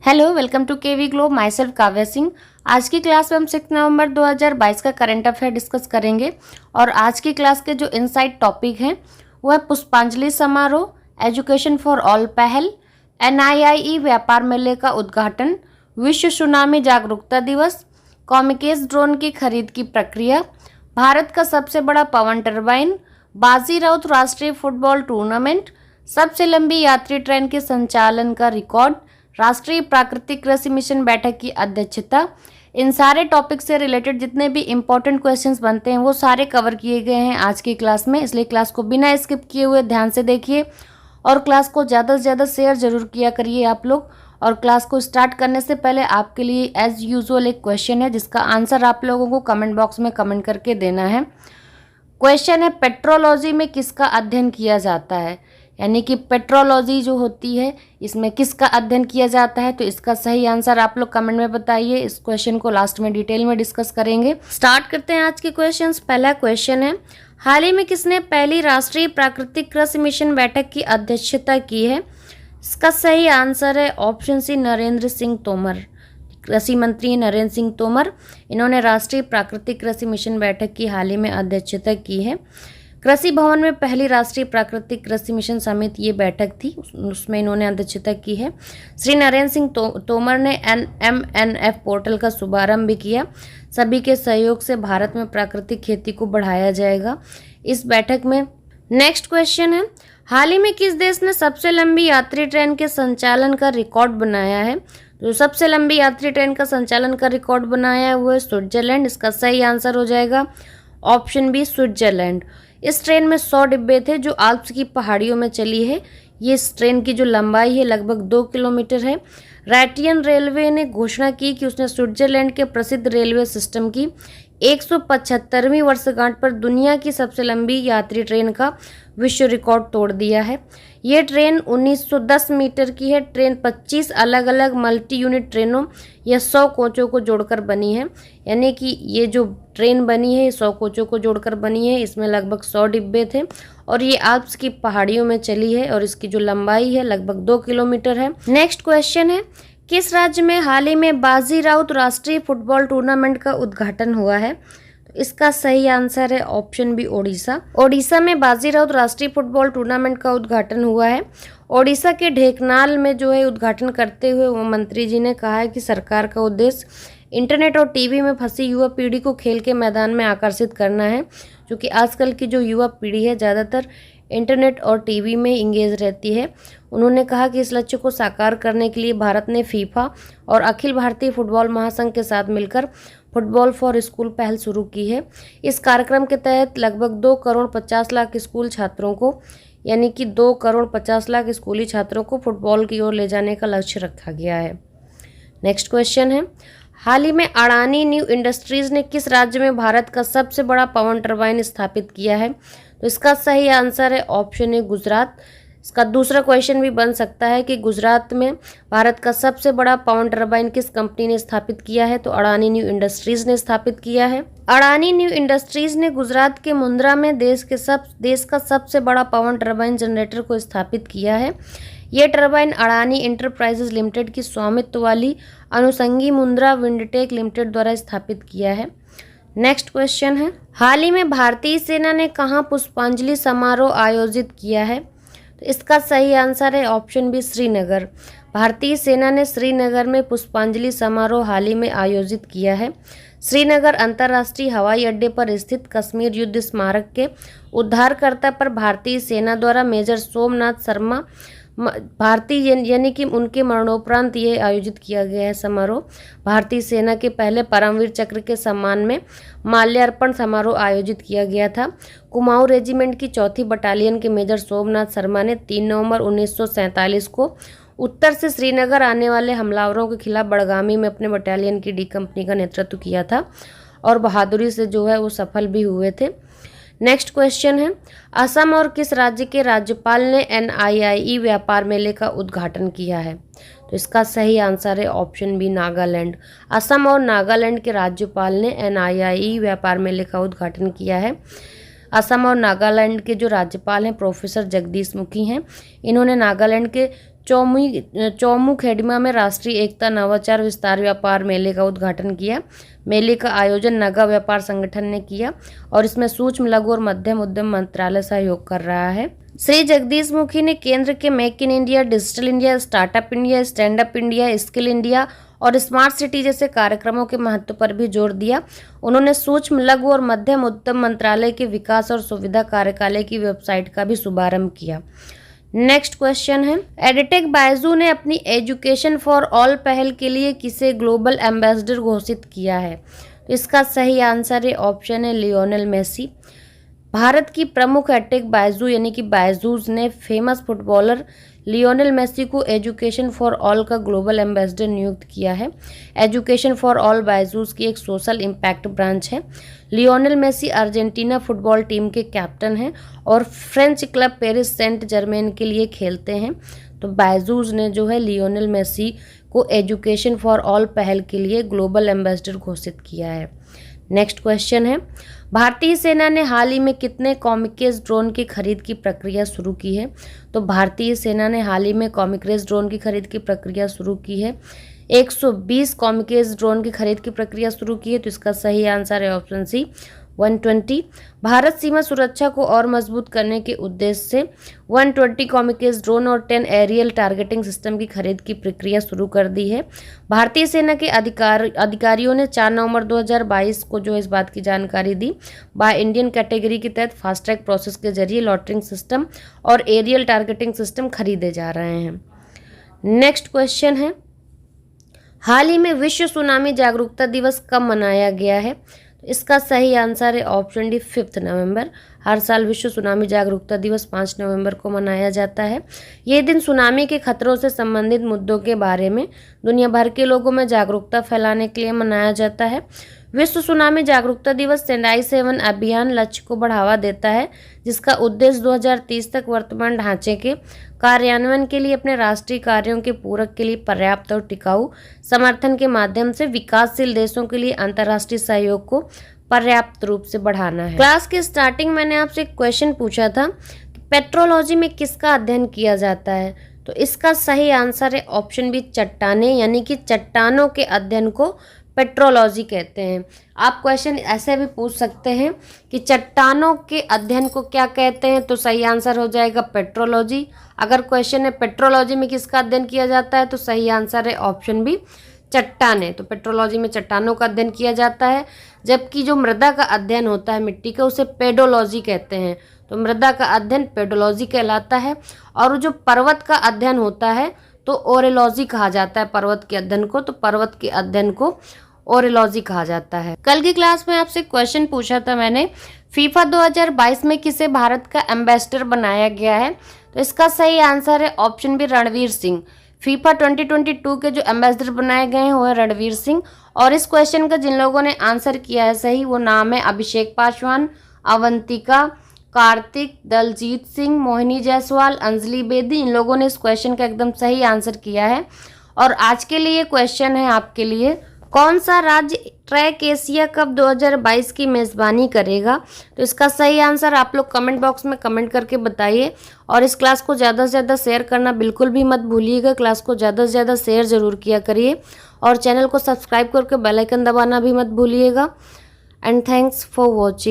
Hello, welcome to KV Globe. Myself Kavya Singh. आज की class में हम 6 नवंबर 2022 का करंट अफेयर डिस्कस करेंगे और आज की क्लास के जो इनसाइट टॉपिक हैं वो है पुष्पांजलि समारोह, एजुकेशन फॉर ऑल पहल, NIIE व्यापार मेले का उद्घाटन, विश्व सुनामी जागरूकता दिवस, कॉमिकेस ड्रोन की खरीद की प्रक्रिया, भारत का सबसे बड़ा पवन टरबाइन, बाजी राउत राष्ट्रीय फुटबॉल टूर्नामेंट, सबसे लंबी यात्री ट्रेन के संचालन का रिकॉर्ड, राष्ट्रीय प्राकृतिक कृषि मिशन बैठक की अध्यक्षता। इन सारे टॉपिक से रिलेटेड जितने भी इंपॉर्टेंट क्वेश्चंस बनते हैं वो सारे कवर किए गए हैं आज की क्लास में, इसलिए क्लास को बिना स्किप किए हुए ध्यान से देखिए और क्लास को ज़्यादा से ज़्यादा शेयर जरूर किया करिए आप लोग। और क्लास को स्टार्ट करने से पहले आपके लिए एज यूजुअल एक क्वेश्चन है जिसका आंसर आप लोगों को कमेंट बॉक्स में कमेंट करके देना है। क्वेश्चन है, पेट्रोलॉजी में किसका अध्ययन किया जाता है? यानी कि पेट्रोलॉजी जो होती है इसमें किसका अध्ययन किया जाता है? तो इसका सही आंसर आप लोग कमेंट में बताइए। इस क्वेश्चन को लास्ट में डिटेल में डिस्कस करेंगे। स्टार्ट करते हैं आज के क्वेश्चंस। पहला क्वेश्चन है, हाल ही में किसने पहली राष्ट्रीय प्राकृतिक कृषि मिशन बैठक की अध्यक्षता की है? इसका सही आंसर है ऑप्शन सी, नरेंद्र सिंह तोमर। कृषि मंत्री नरेंद्र सिंह तोमर, इन्होंने राष्ट्रीय प्राकृतिक कृषि मिशन बैठक की हाल ही में अध्यक्षता की है। कृषि भवन में पहली राष्ट्रीय प्राकृतिक कृषि मिशन समिति ये बैठक थी, उसमें इन्होंने अध्यक्षता की है। श्री नरेंद्र सिंह तोमर ने NMNF पोर्टल का शुभारंभ भी किया। सभी के सहयोग से भारत में प्राकृतिक खेती को बढ़ाया जाएगा इस बैठक में। नेक्स्ट क्वेश्चन है, हाल ही में किस देश ने सबसे लंबी यात्री ट्रेन के संचालन का रिकॉर्ड बनाया है? जो सबसे लंबी यात्री ट्रेन का संचालन का रिकॉर्ड बनाया है वो है स्विट्जरलैंड। इसका सही आंसर हो जाएगा ऑप्शन बी, स्विट्जरलैंड। इस ट्रेन में 100 डिब्बे थे जो आल्प्स की पहाड़ियों में चली है। ये इस ट्रेन की जो लंबाई है लगभग 2 किलोमीटर है। रैटियन रेलवे ने घोषणा की कि उसने स्विट्जरलैंड के प्रसिद्ध रेलवे सिस्टम की 175वीं वर्षगांठ पर दुनिया की सबसे लंबी यात्री ट्रेन का विश्व रिकॉर्ड तोड़ दिया है। ये ट्रेन 1910 मीटर की है। ट्रेन 25 अलग अलग मल्टी यूनिट ट्रेनों या 100 कोचों को जोड़कर बनी है। यानी कि ये जो ट्रेन बनी है 100 कोचों को जोड़कर बनी है। इसमें लगभग 100 डिब्बे थे और ये आल्प्स की पहाड़ियों में चली है और इसकी जो लंबाई है लगभग 2 किलोमीटर है। नेक्स्ट क्वेश्चन है, किस राज्य में हाल ही में बाजी राउत राष्ट्रीय फुटबॉल टूर्नामेंट का उद्घाटन हुआ है? तो इसका सही आंसर है ऑप्शन बी, ओडिशा। ओडिशा में बाजी राउत राष्ट्रीय फुटबॉल टूर्नामेंट का उद्घाटन हुआ है। ओडिशा के ढेंकनाल में जो है उद्घाटन करते हुए वो मंत्री जी ने कहा है कि सरकार का उद्देश्य इंटरनेट और टीवी में फंसी युवा पीढ़ी को खेल के मैदान में आकर्षित करना है, क्योंकि आजकल की जो युवा पीढ़ी है ज़्यादातर इंटरनेट और टीवी में इंगेज रहती है। उन्होंने कहा कि इस लक्ष्य को साकार करने के लिए भारत ने फीफा और अखिल भारतीय फुटबॉल महासंघ के साथ मिलकर फुटबॉल फॉर स्कूल पहल शुरू की है। इस कार्यक्रम के तहत लगभग 2 करोड़ 50 लाख स्कूल छात्रों को, यानी कि 2 करोड़ 50 लाख स्कूली छात्रों को फुटबॉल की ओर ले जाने का लक्ष्य रखा गया है। नेक्स्ट क्वेश्चन है, हाल ही में अडानी न्यू इंडस्ट्रीज ने किस राज्य में भारत का सबसे बड़ा पवन टरबाइन स्थापित किया है? तो इसका सही आंसर है ऑप्शन ए, गुजरात। इसका दूसरा क्वेश्चन भी बन सकता है कि गुजरात में भारत का सबसे बड़ा पवन टरबाइन किस कंपनी ने स्थापित किया है? तो अडानी न्यू इंडस्ट्रीज ने स्थापित किया है। अडानी न्यू इंडस्ट्रीज ने गुजरात के मुंद्रा में देश का सबसे बड़ा पवन टरबाइन जनरेटर को स्थापित किया है। यह टरबाइन अडानी इंटरप्राइजेज लिमिटेड की स्वामित्व वाली अनुसंगी मुंद्रा विंडटेक लिमिटेड द्वारा स्थापित किया है। नेक्स्ट क्वेश्चन है, हाल ही में भारतीय सेना ने कहां पुष्पांजलि समारोह आयोजित किया है? तो इसका सही आंसर है ऑप्शन बी, श्रीनगर। भारतीय सेना ने श्रीनगर में पुष्पांजलि समारोह हाल ही में आयोजित किया है। श्रीनगर अंतर्राष्ट्रीय हवाई अड्डे पर स्थित कश्मीर युद्ध स्मारक के उद्धारकर्ता पर भारतीय सेना द्वारा मेजर सोमनाथ शर्मा भारतीय यानी कि उनके मरणोपरांत ये आयोजित किया गया है समारोह। भारतीय सेना के पहले परमवीर चक्र के सम्मान में माल्यार्पण समारोह आयोजित किया गया था। कुमाऊं रेजिमेंट की 4थी बटालियन के मेजर सोमनाथ शर्मा ने 3 नवंबर 1947 को उत्तर से श्रीनगर आने वाले हमलावरों के खिलाफ बड़गामी में अपने बटालियन की डी कंपनी का नेतृत्व किया था और बहादुरी से जो है वो सफल भी हुए थे। नेक्स्ट क्वेश्चन है, असम और किस राज्य के राज्यपाल ने NIIE व्यापार मेले का उद्घाटन किया है? तो इसका सही आंसर है ऑप्शन बी, नागालैंड। असम और नागालैंड के राज्यपाल ने NIIE व्यापार मेले का उद्घाटन किया है। असम और नागालैंड के जो राज्यपाल हैं प्रोफेसर जगदीश मुखी हैं। इन्होंने नागालैंड के चौमुखेड़िमा में राष्ट्रीय एकता नवाचार विस्तार व्यापार मेले का उद्घाटन किया। मेले का आयोजन नगा व्यापार संगठन ने किया और इसमें सूक्ष्म लघु और मध्यम उद्यम मंत्रालय सहयोग कर रहा है। श्री जगदीश मुखी ने केंद्र के make in India, digital India, startup India, stand up India, skill India और स्मार्ट सिटी जैसे कार्यक्रमों के महत्व पर भी जोर दिया। उन्होंने सूक्ष्म लघु और मध्यम उद्यम मंत्रालय के विकास और सुविधा कार्यकालय की वेबसाइट का भी शुभारंभ किया। नेक्स्ट क्वेश्चन है, एडटेक बायजू ने अपनी एजुकेशन फॉर ऑल पहल के लिए किसे ग्लोबल एम्बेसडर घोषित किया है? तो इसका सही आंसर है ऑप्शन है लियोनेल मेसी। भारत की प्रमुख एडटेक बायजू यानी कि बायजूस ने फेमस फुटबॉलर लियोनेल मेसी को एजुकेशन फॉर ऑल का ग्लोबल एम्बेसडर नियुक्त किया है। एजुकेशन फॉर ऑल बायजूस की एक सोशल इम्पैक्ट ब्रांच है। Lionel Messi Argentina football team के कैप्टन हैं और French club Paris Saint Germain के लिए खेलते हैं। तो बायजूस ने जो है लियोनेल मेसी को एजुकेशन फॉर ऑल पहल के लिए ग्लोबल एम्बेसडर घोषित किया है। नेक्स्ट क्वेश्चन है, भारतीय सेना ने हाल ही में कितने कॉमिकेज ड्रोन की खरीद की प्रक्रिया शुरू की है? तो भारतीय सेना ने हाल ही में कॉमिकेज ड्रोन की खरीद की प्रक्रिया शुरू की है। 120 कॉमिकेज ड्रोन की खरीद की प्रक्रिया शुरू की है। तो इसका सही आंसर है ऑप्शन सी 120। भारत सीमा सुरक्षा को और मजबूत करने के उद्देश्य से 120 कॉमिकेज ड्रोन और 10 एरियल टारगेटिंग सिस्टम की खरीद की प्रक्रिया शुरू कर दी है। भारतीय सेना के अधिकारियों ने 4 नवंबर 2022 को जो इस बात की जानकारी दी। बाय इंडियन कैटेगरी के तहत फास्ट ट्रैक प्रोसेस के जरिए लॉटरिंग सिस्टम और एरियल टारगेटिंग सिस्टम खरीदे जा रहे हैं। नेक्स्ट क्वेश्चन है, हाल ही में विश्व सुनामी जागरूकता दिवस कब मनाया गया है? तो इसका सही आंसर है ऑप्शन डी 5 नवंबर। हर साल विश्व सुनामी जागरूकता दिवस 5 नवंबर को मनाया जाता है। ये दिन सुनामी के खतरों से संबंधित मुद्दों के बारे में दुनिया भर के लोगों में जागरूकता फैलाने के लिए मनाया जाता है। विश्व सुनामी जागरूकता दिवस सेंडाई 7 अभियान लक्ष्य को बढ़ावा देता है, जिसका उद्देश्य 2030 तक वर्तमान ढांचे के कार्यान्वयन के लिए अपने राष्ट्रीय कार्यों के पूरक के लिए पर्याप्त और टिकाऊ समर्थन के माध्यम से विकासशील देशों के लिए अंतर्राष्ट्रीय सहयोग को पर्याप्त रूप से बढ़ाना है। क्लास के स्टार्टिंग मैंने आपसे एक क्वेश्चन पूछा था कि पेट्रोलॉजी में किसका अध्ययन किया जाता है? तो इसका सही आंसर है ऑप्शन बी चट्टानें, यानी कि चट्टानों के अध्ययन को पेट्रोलॉजी कहते हैं। आप क्वेश्चन ऐसे भी पूछ सकते हैं कि चट्टानों के अध्ययन को क्या कहते हैं? तो सही आंसर हो जाएगा पेट्रोलॉजी। अगर क्वेश्चन है पेट्रोलॉजी में किसका अध्ययन किया जाता है, तो सही आंसर है ऑप्शन बी चट्टानें। तो पेट्रोलॉजी में चट्टानों का अध्ययन किया जाता है, जबकि जो मृदा का अध्ययन होता है मिट्टी का, उसे पेडोलॉजी कहते हैं। तो मृदा का अध्ययन पेडोलॉजी कहलाता है। और जो पर्वत का अध्ययन होता है तो ओरेलॉजी कहा जाता है पर्वत के अध्ययन को। तो पर्वत के अध्ययन को ओरेलॉजी कहा जाता है। कल की क्लास में आपसे क्वेश्चन पूछा था मैंने, फीफा 2022 में किसे भारत का एम्बेसडर बनाया गया है? तो इसका सही आंसर है option B Ranveer Singh. FIFA 2022 के जो एम्बेसडर बनाए गए हैं वो है रणवीर सिंह। और इस क्वेश्चन का जिन लोगों ने आंसर किया है सही, वो नाम है अभिषेक पासवान, अवंतिका, कार्तिक, दलजीत सिंह, मोहिनी जायसवाल, अंजलि बेदी। इन लोगों ने इस क्वेश्चन का एकदम सही आंसर किया है। और आज के लिए क्वेश्चन है आपके लिए, कौन सा राज्य ट्रैक एशिया कप 2022 की मेज़बानी करेगा? तो इसका सही आंसर आप लोग कमेंट बॉक्स में कमेंट करके बताइए। और इस क्लास को ज़्यादा से ज़्यादा शेयर करना बिल्कुल भी मत भूलिएगा। क्लास को ज़्यादा से ज़्यादा शेयर ज़रूर किया करिए और चैनल को सब्सक्राइब करके बेल आइकन दबाना भी मत भूलिएगा। And thanks for watching.